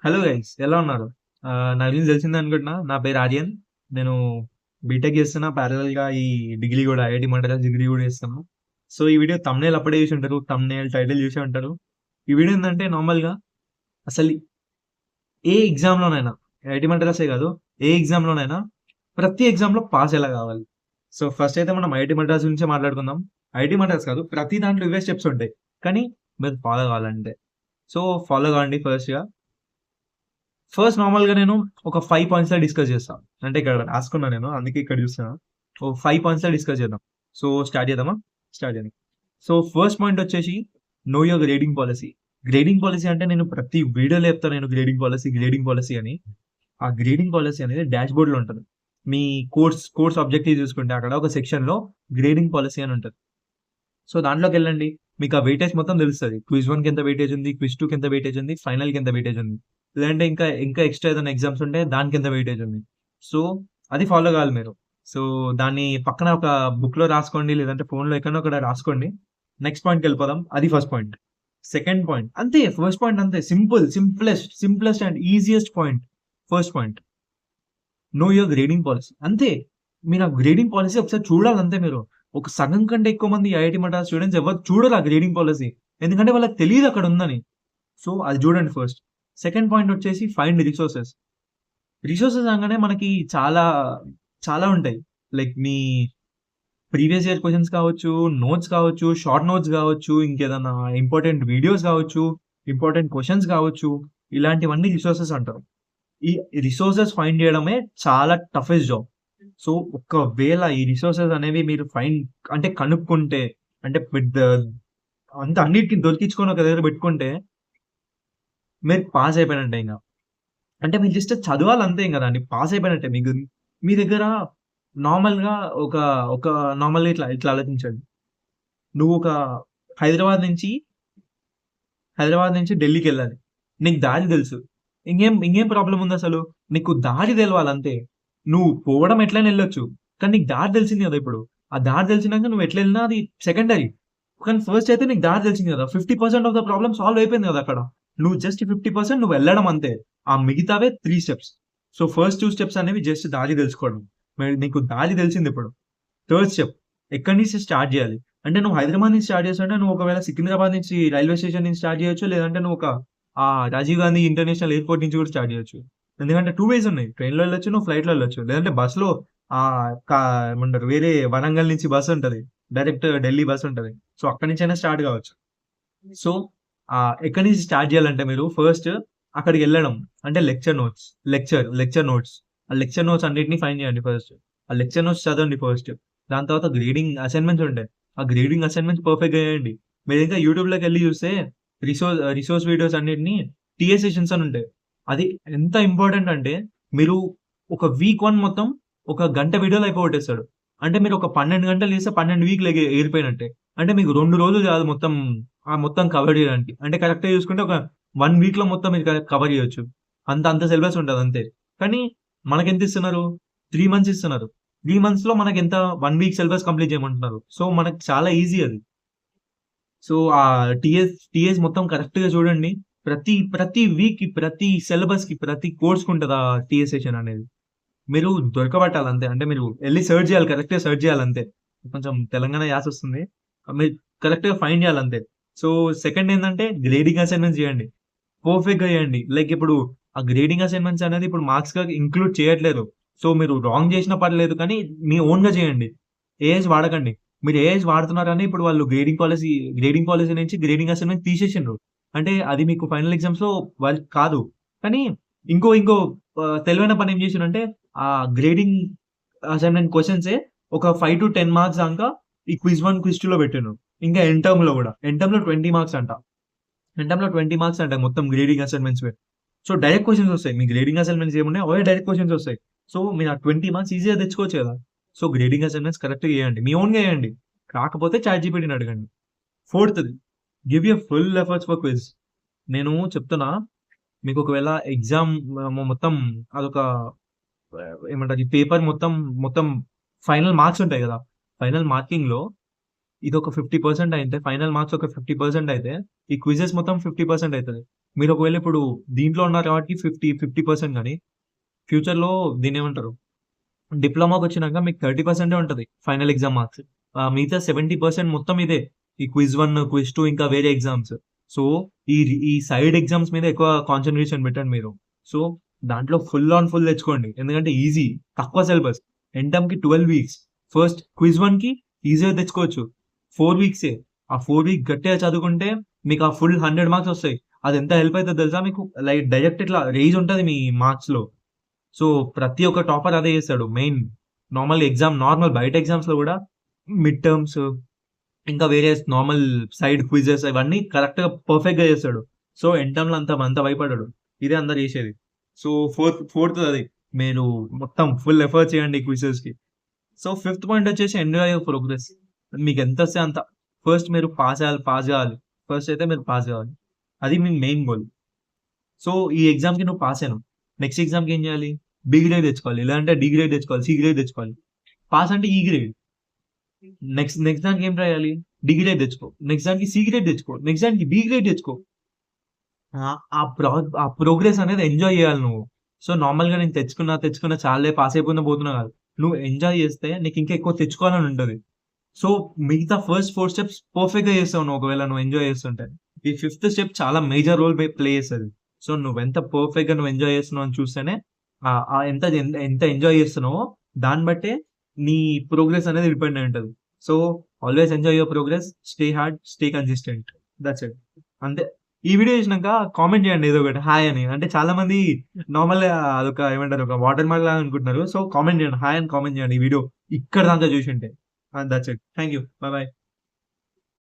Hello guys ఎలా ఉన్నారు? నా గురించి తెలిసిందనుకుంటున్నా. నా పేరు ఆర్యన్. నేను బీటెక్ చేస్తున్నా. ప్యారలల్‌గా ఈ డిగ్రీ గూడా ఐఐటీ మద్రాస్ డిగ్రీ గూడా చేస్తున్నా. సో, ఈ వీడియో థంబ్‌నెయిల్ అప్పుడే చూసి ఉంటారు. థంబ్‌నెయిల్, టైటిల్ చూసే ఉంటారు. ఈ వీడియో ఏందంటే నార్మల్‌గా అసలు ఏ ఎగ్జామ్‌లోనైనా ఐఐటీ మద్రాసే కాదు, ఏ ఎగ్జామ్‌లోనైనా ప్రతి ఎగ్జామ్‌లో పాస్ ఎలా కావాలి? సో, ఫస్ట్ అయితే మనం ఐఐటీ మద్రాస్ గురించే మాట్లాడుకుందాం. ఐఐటీ మద్రాస్ కాదు, ప్రతి దాంట్లో ఇవే స్టెప్స్ ఉంటాయి. కానీ మీరు ఫాలో కావాలంతే. సో, ఫాలో కావండి ఫస్ట్‌గా. ఫస్ట్ నార్మల్‌గా నేను ఒక 5 పాయింట్స్‌లో డిస్కస్ చేస్తా. అంటే ఇక్కడ రాసుకున్నా నేను. అందుకే ఇక్కడ చూస్తున్నా. ఓ 5 పాయింట్స్‌లో డిస్కస్ చేద్దాం. సో, స్టార్ట్ చేద్దామా? స్టార్ట్ చేద్దాం. సో, ఫస్ట్ పాయింట్ వచ్చేసి know your grading policy. Grading policy అంటే నేను ప్రతి వీడియోలో చెప్తా నేను గ్రేడింగ్ పాలిసీ అని. ఆ గ్రేడింగ్ పాలిసీ అనేది డాష్‌బోర్డ్‌లో ఉంటది. మీ కోర్స్ ఆబ్జెక్టివ్ చూసుకుంటే అక్కడ ఒక సెక్షన్‌లో గ్రేడింగ్ పాలిసీ అని ఉంటది. సో, దాంట్లోకెళ్ళండి. మీకు ఆ వెయిటేజ్ మొత్తం తెలుస్తది. క్విజ్ 1కి ఎంత వెయిటేజ్ ఉంది, క్విజ్ 2కి ఎంత వెయిటేజ్ ఉంది, ఫైనల్‌కి ఎంత వెయిటేజ్ ఉంది. లేదంటే ఇంకా ఎక్స్‌ట్రా ఏదైనా ఎగ్జామ్స్ ఉంటే దానికెంత వెయిటేజ్ ఉంది. సో, అది ఫాలో కావాలి మీరు. సో, దాన్ని పక్కన ఒక బుక్‌లో రాసుకోండి. లేదంటే ఫోన్‌లో ఎక్కడనో అక్కడ రాసుకోండి. నెక్స్ట్ పాయింట్‌కెళ్ళిపోదాం. అది ఫస్ట్ పాయింట్. సెకండ్ పాయింట్ అంతే. ఫస్ట్ పాయింట్ అంతే. Simplest and easiest point. First point. Know your grading policy. అంతే. మీరు ఆ గ్రేడింగ్ పాలిసీ ఒకసారి చూడాలంతే మీరు. ఒక సగం కంటే ఎక్కువ మంది ఐఐటీ మద్రాస్ స్టూడెంట్స్ ఎవరు చూడరు ఆ గ్రేడింగ్ పాలిసీ. ఎందుకంటే వాళ్ళకి తెలీదు అక్కడ ఉందని. సో, అది చూడండి ఫస్ట్. సెకండ్ పాయింట్ వచ్చేసి ఫైండ్ రిసోర్సెస్. రిసోర్సెస్ అనగానే మనకి చాలా ఉంటాయి. లైక్ మీ ప్రీవియస్ ఇయర్ క్వెషన్స్ కావచ్చు, నోట్స్ కావచ్చు, షార్ట్ నోట్స్ కావచ్చు, ఇంకేదన్నా ఇంపార్టెంట్ వీడియోస్ కావచ్చు, ఇంపార్టెంట్ క్వెషన్స్ కావచ్చు. ఇలాంటివన్నీ రిసోర్సెస్ అంటారు. ఈ రిసోర్సెస్ ఫైండ్ చేయడమే చాలా టఫెస్ట్ జాబ్. సో, ఒకవేళ ఈ రిసోర్సెస్ అనేవి మీరు అంటే కనుక్కుంటే, అంటే అంతా అన్నిటికి దొరికించుకొని ఒక దగ్గర పెట్టుకుంటే, మీరు పాస్ అయిపోయినట్టే ఇంగ. అంటే మీరు జస్ట్ చదవాలంతే ఇంగ దాన్ని. పాస్ అయిపోయినట్టే. మీ దగ్గర నార్మల్‌గా ఒక ఒక నార్మల్‌గా ఇట్లా ఆలోచించండి. నువ్వు హైదరాబాద్ నుంచి హైదరాబాద్ నుంచి ఢిల్లీకెళ్ళాలి. నీకు దారి తెలుసు. ఇంకేం ప్రాబ్లమ్ ఉందసలు? నీకు దారి తెలవాలంతే. నువ్వు పోవడం ఎట్లైనా ఎళ్ళొచ్చు. కానీ నీకు దారి తెలిసింది గదా! ఇప్పుడు. ఆ దారి తెలిసినాక నువ్వు ఎట్లెళ్ళినా అది సెకండరీ. కానీ ఫస్ట్ అయితే నీకు దారి తెలిసింది గదా! 50% ఆఫ్ ద ప్రాబ్లమ్ సాల్వ్ అయిపోయింది గదా! అక్కడ. నువ్వు జస్ట్ 50% నువ్వు వెళ్ళడం అంతే. ఆ మిగతావే 3 స్టెప్స్. సో, ఫస్ట్ 2 స్టెప్స్ అనేవి జస్ట్ దారి తెలుసుకోవడం. మరి నీకు దారి తెలిసిందిప్పుడు. థర్డ్ స్టెప్ ఎక్కడి నుంచి స్టార్ట్ జేయాలి? అంటే నువ్వు హైదరాబాద్ నుంచి స్టార్ట్ చేస్తుంటే నువ్వు ఒకవేళ సికింద్రాబాద్ నుంచి రైల్వే స్టేషన్ నుంచి స్టార్ట్ చేయొచ్చు. లేదంటే నువ్వు రాజీవ్ గాంధీ ఇంటర్నేషనల్ ఎయిర్‌పోర్ట్ నుంచి కూడా స్టార్ట్ చేయొచ్చు. ఎందుకంటే 2 వేస్ ఉన్నాయి. ట్రైన్‌లో ఎళ్ళొచ్చు. నువ్వు ఫ్లైట్‌లో ఎళ్ళొచ్చు. లేదంటే బస్‌లో ఆహ్, కా ఏమంటారు వేరే వరంగల్ నుంచి బస్ ఉంటది. డైరెక్ట్ ఢిల్లీ బస్ ఉంటది. సో, అక్కడి నుంచైనా స్టార్ట్ కావచ్చు. సో, ఎక్కడి నుంచి స్టార్ట్ చేయాలంటే మీరు ఫస్ట్ అక్కడికెళ్ళడం. అంటే లెక్చర్ నోట్స్. ఆ లెక్చర్ నోట్స్ అన్నిటిని ఫైండ్ చేయండి ఫస్ట్. ఆ లెక్చర్ నోట్స్ చదవండి ఫస్ట్. దాని తర్వాత గ్రేడింగ్ అసైన్‌మెంట్స్ ఉంటాయి. ఆ గ్రేడింగ్ అసైన్‌మెంట్స్ పర్ఫెక్ట్‌గా చేయండి. మీరింకా యూట్యూబ్‌లోకెళ్ళి చూస్తే రిసోర్స్ వీడియోస్ అన్నిటిని టీఏ సెషన్స్ అని ఉంటాయి. అది ఎంత ఇంపార్టెంట్ అంటే మీరు ఒక వీక్ 1 మొత్తం ఒక గంట వీడియోలో అయిపోగొట్టేస్తాడు. అంటే మీరు ఒక 12 గంటలు చేస్తే 12 వీక్‌లు ఎగిరిపోయినట్టే. అంటే మీకు 2 రోజులు చాలు మొత్తం కవర్ చేయడానికి. అంటే కరెక్ట్‌గా చూసుకుంటే ఒక 1 వీక్‌లో మొత్తం మీరు కవర్ చేయొచ్చు. అంత సిలబస్ ఉంటదంతే. కానీ మనకెంత ఇస్తున్నారు? 3 మంత్స్ ఇస్తున్నారు. 3 మంత్స్‌లో మనకెంత 1 వీక్ సిలబస్ కంప్లీట్ చేయమంటున్నారు. సో, మనకి చాలా ఈజీ అది. సో, టీఎస్ మొత్తం కరెక్ట్‌గా చూడండి. ప్రతి వీక్‌కి, ప్రతి సిలబస్‌కి, ప్రతి కోర్స్‌కుంటది ఆ టీఎస్ సెషన్ అనేది. మీరు దొరకబట్టాలంతే. అంటే మీరు ఎళ్లి సెర్చ్ చేయాలి. కరెక్ట్‌గా సెర్చ్ చేయాలంతే. కొంచెం తెలంగాణ యాసొస్తుంది. మీరు కరెక్ట్‌గా ఫైండ్ చేయాలంతే. సో, సెకండ్ ఏందంటే గ్రేడింగ్ అసైన్‌మెంట్స్ చేయండి. పర్ఫెక్ట్‌గా చేయండి. లైక్ ఇప్పుడు ఆ గ్రేడింగ్ అసైన్‌మెంట్స్ అనేది ఇప్పుడు మార్క్స్‌గా ఇంక్లూడ్ చేయట్లేదు. సో, మీరు రాంగ్ చేసినా పర్లేదు కానీ మీ ఓన్‌గా చేయండి. ఏఐస్ వాడకండి. మీరు ఏఐస్ వాడుతున్నారని ఇప్పుడు వాళ్ళు గ్రేడింగ్ పాలిసీ నుంచి గ్రేడింగ్ అసైన్‌మెంట్ తీసేసిండ్రు. అంటే అది మీకు ఫైనల్ ఎగ్జామ్స్‌లో వర్క్ కాదు. కానీ ఇంకో తెలివైన పని ఏం చేసిండ్రంటే ఆ గ్రేడింగ్ అసైన్‌మెంట్ క్వెషన్సే ఒక 5-10 మార్క్స్ దాంకా ఈ క్విజ్ 1, క్విజ్ 2లో పెట్టిండ్రు. ఇంకా ఎంటర్మ్‌లో గూడా. ఎంటర్మ్‌లో 20 మార్క్స్ అంట. మిడ్ 20 మార్క్స్ అంట మొత్తం గ్రేడింగ్ అసైన్‌మెంట్స్‌వే. సో, డైరెక్ట్ క్వెషన్స్ ఒస్తాయి. మీ గ్రేడింగ్ అసైన్‌మెంట్స్ ఏమున్నాయో అవే డైరెక్ట్ క్వెషన్స్ ఒస్తాయి. సో, మీరు ఆ 20 మార్క్స్ ఈజీగా తెచ్చుకోవచ్చు గదా! సో, గ్రేడింగ్ అసైన్‌మెంట్స్ కరెక్ట్‌గా చేయండి. మీ ఓన్‌గా చేయండి. కాకపోతే చాట్‌జీపీటీని అడగండి. ఫోర్త్‌ది give your full efforts for quiz. నేను చెప్తున్నా మీకు ఒకవేళ ఎగ్జామ్ మొత్తం అదొక ఏమంటారు ఈ పేపర్ మొత్తం ఫైనల్ మార్క్స్ ఉంటాయి గదా! ఫైనల్ మార్కింగ్‌లో ఇదొక 50% అయితే ఫైనల్ మార్క్స్ ఒక 50% అయితే ఈ క్విజెస్ మొత్తం 50% అయితది. మీరు ఒకవేళ ఇప్పుడు దీంట్లో ఉన్నారు కాబట్టి 50% గాని, ఫ్యూచర్‌లో దీన్నేమంటారు? డిప్లొమాకొచ్చినాక మీకు 30% ఉంటది ఫైనల్ ఎగ్జామ్ మార్క్స్. మిగతా 70% మొత్తం ఇదే. ఈ క్విజ్ 1, క్విజ్ 2 ఇంకా వేరే ఎగ్జామ్స్. సో, ఈ ఈ సైడ్ ఎగ్జామ్స్ మీద ఎక్కువ కాన్సంట్రేషన్ పెట్టండి మీరు. సో, దాంట్లో ఫుల్ ఆన్ ఫుల్ తెచ్చుకోండి. ఎందుకంటే ఈజీ, తక్కువ సిలబస్. ఎంటమ్‌కి 12 వీక్స్. ఫస్ట్ క్విజ్ 1కి ఈజీగా తెచ్చుకోవచ్చు. 4 వీక్సే. ఆ 4 వీక్ గట్టిగా చదువుకుంటే మీకు ఆ ఫుల్ 100 మార్క్స్ వస్తాయి. అదెంత హెల్ప్ అయితదో తెలుసా మీకు? లైక్ డైరెక్ట్ ఇట్లా రైజ్ ఉంటది మీ మార్క్స్‌లో. సో, ప్రతి ఒక్క టాపర్ అదే చేస్తాడు మెయిన్. నార్మల్ బయట ఎగ్జామ్స్‌లో గూడా మిడ్ టర్మ్స్ ఇంకా వేరే నార్మల్ సైడ్ క్విజెస్ ఇవన్నీ కరెక్ట్‌గా పర్ఫెక్ట్‌గా చేస్తాడు. సో, ఎండ్ టర్మ్‌లో అంత భయపడడు. ఇదే అందరూ చేసేది. సో, ఫోర్త్‌ది మీరు మొత్తం ఫుల్ ఎఫర్ట్స్ చేయండి క్విజెస్‌కి. సో, ఫిఫ్త్ పాయింట్ వచ్చేసి ఎంజాయ్ యువర్ ప్రోగ్రెస్. మీకెంతొస్తే అంత. ఫస్ట్ మీరు పాస్ గావాలి. ఫస్ట్ అయితే మీరు పాస్ గావాలి. అది మీ మెయిన్ గోల్. సో, ఈ ఎగ్జామ్‌కి నువ్వు పాస్ అయినావు. నెక్స్ట్ ఎగ్జామ్‌కి ఏం చేయాలి? బి గ్రేడ్ తెచ్చుకోవాలి. లేదంటే డి గ్రేడ్ తెచ్చుకోవాలి. సి గ్రేడ్ తెచ్చుకోవాలి. పాస్ అంటే ఈ గ్రేడ్. నెక్స్ట్ నెక్స్ట్ దానికి ఏం రాయాలి? డి గ్రేడ్ తెచ్చుకో. నెక్స్ట్ దానికి సి గ్రేడ్ తెచ్చుకో. నెక్స్ట్ దానికి బి గ్రేడ్ తెచ్చుకో. ఆ ప్రోగ్రెస్ అనేది ఎంజాయ్ చేయాలి నువ్వు. సో, నార్మల్‌గా నేను తెచ్చుకున్నా చాలులే పాస్ అయిపోతున్నా పోతున్నా కాదు. నువ్వు ఎంజాయ్ చేస్తే నీకు ఇంకా ఎక్కువ తెచ్చుకోవాలని ఉంటది. సో, మిగతా ఫస్ట్ 4 స్టెప్స్ పర్ఫెక్ట్‌గా చేస్తావు నువ్వు ఒకవేళ నువ్వు ఎంజాయ్ చేస్తుంటే. ఈ ఫిఫ్త్ స్టెప్ చాలా మేజర్ రోల్ ప్లే చేస్తది. సో, నువ్వెంత పర్ఫెక్ట్‌గా నువ్వు ఎంజాయ్ చేస్తున్నావు అని చూస్తేనే ఎంత ఎంజాయ్ చేస్తున్నావో దాన్ని బట్టే నీ ప్రోగ్రెస్ అనేది డిపెండ్ అయి ఉంటది. So, always enjoy your progress. Stay hard, stay consistent. That's it. అంతే. ఈ వీడియో చూసినాక కామెంట్ చేయండి ఏదో ఒకటి హాయ్ అని. అంటే చాలా మంది నార్మల్‌గా అదొక ఏమంటారు ఒక వాటర్ మార్క్ లాగా అనుకుంటున్నారు. సో, కామెంట్ చేయండి. హాయ్ అని కామెంట్ చేయండి ఈ వీడియో ఇక్కడి దాకా చూసుంటే. That's it. Thank you. Bye by.